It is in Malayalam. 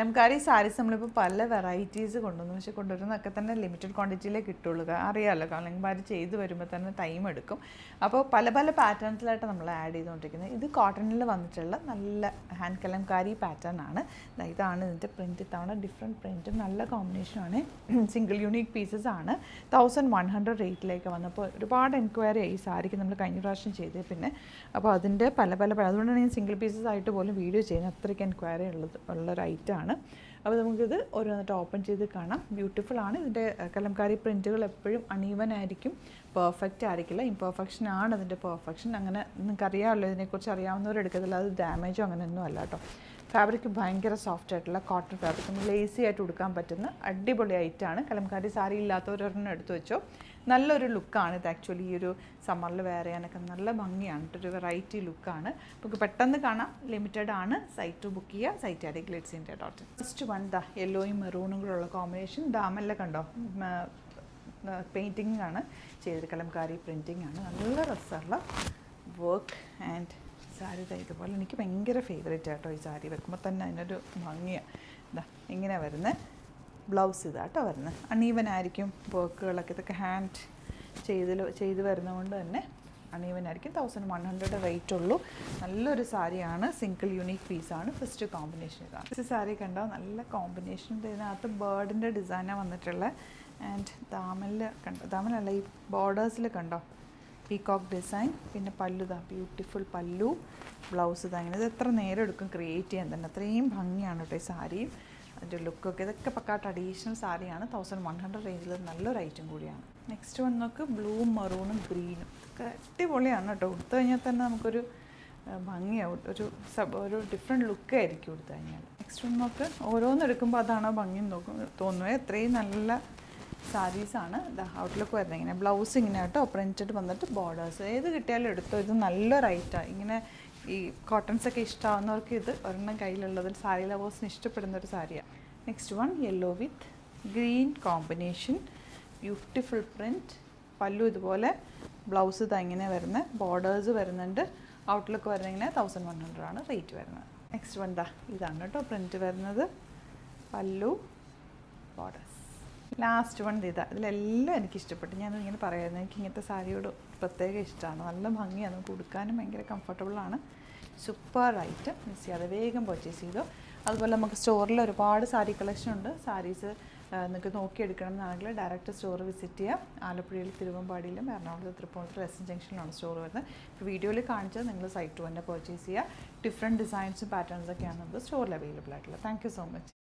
കലംകാരി സാരീസ് നമ്മളിപ്പോൾ പല വെറൈറ്റീസ് കൊണ്ടുവന്നു, പക്ഷേ കൊണ്ടുവരുന്നതൊക്കെ തന്നെ ലിമിറ്റഡ് ക്വാണ്ടിറ്റിയിലേ കിട്ടുള്ളൂ. അറിയാമല്ലോ, കലംകാരി ചെയ്ത് വരുമ്പോൾ തന്നെ ടൈം എടുക്കും. അപ്പോൾ പല പല പാറ്റേൺസിലായിട്ട് നമ്മൾ ആഡ് ചെയ്തുകൊണ്ടിരിക്കുന്നത്. ഇത് കോട്ടണിൽ വന്നിട്ടുള്ള നല്ല ഹാൻഡ് കലംകാരി പാറ്റേൺ ആണ്. ഇതാണ് ഇതിൻ്റെ പ്രിൻറ്റ്. ഇത്തവണ ഡിഫറെൻറ്റ് പ്രിൻറ്റും നല്ല കോമ്പിനേഷനാണ്. സിംഗിൾ യൂണിക് പീസസ് ആണ്. 1100 റേറ്റിലേക്ക് വന്നപ്പോൾ ഒരുപാട് എൻക്വയറി ആയി ഈ സാരിക്ക്. നമ്മൾ കഴിഞ്ഞ പ്രാവശ്യം ചെയ്തേ പിന്നെ. അപ്പോൾ അതിൻ്റെ പല അതുകൊണ്ടാണ് ഞാൻ സിംഗിൾ പീസസ് ആയിട്ട് പോലും വീഡിയോ ചെയ്യുന്നത്. അത്രയ്ക്ക് എൻക്വയറി ഉള്ളൊരു ഐറ്റമാണ്. അപ്പോൾ നമുക്കിത് ഓരോന്നിട്ട് ഓപ്പൺ ചെയ്ത് കാണാം. ബ്യൂട്ടിഫുൾ ആണ്. ഇതിൻ്റെ കലംകാരി പ്രിൻറ്റുകൾ എപ്പോഴും അണീവൻ ആയിരിക്കും, പെർഫെക്റ്റ് ആയിരിക്കില്ല. ഇംപെർഫെക്ഷൻ ആണ് അതിൻ്റെ പെർഫെക്ഷൻ. അങ്ങനെ നിങ്ങൾക്കറിയാമല്ലോ, ഇതിനെക്കുറിച്ച് അറിയാവുന്നവരെടുക്കത്തില്ല. അത് ഡാമേജോ അങ്ങനെയൊന്നും അല്ല കേട്ടോ. ഫാബ്രിക് ഭയങ്കര സോഫ്റ്റ് ആയിട്ടുള്ള കോട്ടൺ ഫാബ്രിക്, നമുക്ക് ലേസി ആയിട്ട് ഉടുക്കാൻ പറ്റുന്ന അടിപൊളി ഐറ്റമാണ്. കലംകാരി സാരി ഇല്ലാത്തവരൊരെണ്ണം എടുത്തു വെച്ചോ. നല്ലൊരു ലുക്കാണ് ഇത്. ആക്ച്വലി ഈ ഒരു സമ്മറിൽ വെയർ ചെയ്യാനൊക്കെ നല്ല ഭംഗിയാണ്. ഒരു വെറൈറ്റി ലുക്കാണ്. നമുക്ക് പെട്ടെന്ന് കാണാം. ലിമിറ്റഡ് ആണ്. സൈറ്റ് ബുക്ക് ചെയ്യുക. Site add glitzsindia.in. First one യെല്ലോയും മെറൂണും കൂടെയുള്ള കോമ്പിനേഷൻ. ഡാമെല്ലാം കണ്ടോ, പെയിൻറ്റിംഗ് ആണ് ചെയ്തത്. കലംകാരി പ്രിൻറ്റിംഗ് ആണ്. നല്ല രസമുള്ള വർക്ക് ആൻഡ് സാരി ഇതുപോലെ. എനിക്ക് ഭയങ്കര ഫേവറേറ്റ് ആട്ടോ ഈ സാരി. വെക്കുമ്പോൾ തന്നെ അതിനൊരു ഭംഗിയാണ്. ഇങ്ങനെ വരുന്നത്. ബ്ലൗസ് ഇതാട്ടോ വരുന്നത്. അണീവൻ ആയിരിക്കും വർക്കുകളൊക്കെ. ഇതൊക്കെ ഹാൻഡ് ചെയ്ത് വരുന്നതുകൊണ്ട് തന്നെ അണീവൻ ആയിരിക്കും. 1100 റേറ്റ് ഉള്ളൂ. നല്ലൊരു സാരിയാണ്. സിംഗിൾ യൂണിക് പീസാണ്. ഫസ്റ്റ് കോമ്പിനേഷൻ ഇതാണ്. ഫസ്റ്റ് സാരി കണ്ടോ, നല്ല കോമ്പിനേഷൻ. ഇതിനകത്ത് ബേർഡിൻ്റെ ഡിസൈനാണ് വന്നിട്ടുള്ളത്. ആൻഡ് ദാമനിൽ കണ്ടോ, ദാമനല്ല, ഈ ബോർഡേഴ്സിൽ കണ്ടോ പീകോക്ക് ഡിസൈൻ. പിന്നെ പല്ലു ബ്യൂട്ടിഫുൾ പല്ലു. ബ്ലൗസ് അങ്ങനെ. ഇത് എത്ര നേരം എടുക്കും ക്രിയേറ്റ് ചെയ്യാൻ തന്നെ. അത്രയും ഭംഗിയാണ് കേട്ടോ ഈ സാരിയും അതിൻ്റെ ലുക്കൊക്കെ. ഇതൊക്കെ പക്കാ ട്രഡീഷണൽ സാരിയാണ്. 1100 റേഞ്ചിൽ നല്ലൊരു ഐറ്റം കൂടിയാണ്. നെക്സ്റ്റ് വന്ന് നോക്ക്, ബ്ലൂവും മെറൂണും ഗ്രീനും. ഇതൊക്കെ അടിപൊളിയാണ് കേട്ടോ. ഉടുത്തു കഴിഞ്ഞാൽ തന്നെ നമുക്കൊരു ഭംഗിയാവും. ഒരു ഡിഫറെൻറ്റ് ലുക്കായിരിക്കും ഉടുത്തു കഴിഞ്ഞാൽ. നെക്സ്റ്റ് വന്ന് നോക്ക്, ഓരോന്നെടുക്കുമ്പോൾ അതാണോ ഭംഗി തോന്നുന്നത്. എത്രയും നല്ല സാരീസാണ്. ഔട്ട്ലുക്ക് വരുന്നത് ഇങ്ങനെ. ബ്ലൗസ് ഇങ്ങനെ കേട്ടോ, പ്രിൻറ്റഡ് വന്നിട്ട് ബോർഡേഴ്സ്. ഏത് കിട്ടിയാലും എടുത്തോ. ഇത് നല്ലൊരു ഐറ്റമാണ്. ഇങ്ങനെ ഈ കോട്ടൺസൊക്കെ ഇഷ്ടമാവുന്നവർക്ക് ഇത് ഒരെണ്ണം കയ്യിലുള്ളതിൽ സാരി ലവേഴ്സിന് ഇഷ്ടപ്പെടുന്നൊരു സാരിയാണ്. നെക്സ്റ്റ് വൺ യെല്ലോ വിത്ത് ഗ്രീൻ കോമ്പിനേഷൻ. Beautiful print. പല്ലു ഇതുപോലെ. ബ്ലൗസ് ഇങ്ങനെ വരുന്നത്. ബോർഡേഴ്സ് വരുന്നുണ്ട്. ഔട്ട്ലുക്ക് വരുന്നത് ഇങ്ങനെ. 1100 ആണ് റേറ്റ് വരുന്നത്. നെക്സ്റ്റ് വൺ ഇതാണ് കേട്ടോ പ്രിൻറ്റ് വരുന്നത്. പല്ലു, ബോർഡേഴ്സ്. ലാസ്റ്റ് വൺ ഇതിലെല്ലാം എനിക്കിഷ്ടപ്പെട്ടു. ഞാനിങ്ങനെ പറയായിരുന്നു, എനിക്ക് ഇങ്ങനത്തെ സാരിയോട് പ്രത്യേക ഇഷ്ടമാണ്. നല്ല ഭംഗിയാണ്. നമുക്ക് ഉടുക്കാനും ഭയങ്കര കംഫർട്ടബിളാണ്. Super item. മിസ് ചെയ്യാതെ വേഗം പർച്ചേസ് ചെയ്തോ. അതുപോലെ നമുക്ക് സ്റ്റോറിൽ ഒരുപാട് സാരി കളക്ഷൻ ഉണ്ട്. സാരീസ് നിങ്ങൾക്ക് നോക്കിയെടുക്കണം എന്നാണെങ്കിൽ ഡയറക്റ്റ് സ്റ്റോർ വിസിറ്റ് ചെയ്യുക. ആലപ്പുഴയിൽ തിരുവമ്പാടിയിലും എറണാകുളത്ത് തൃപ്പൂണിത്തുറ എസ് ജംഗ്ഷനിലാണ് സ്റ്റോർ വരുന്നത്. ഇപ്പോൾ വീഡിയോയിൽ കാണിച്ചാൽ നിങ്ങൾ സൈറ്റ് തന്നെ പർച്ചേസ് ചെയ്യുക. ഡിഫറെൻറ്റ് ഡിസൈൻസും പാറ്റേൺസൊക്കെയാണ് നമുക്ക് സ്റ്റോറിൽ അവൈലബിൾ ആയിട്ടുള്ളത്. Thank you so much.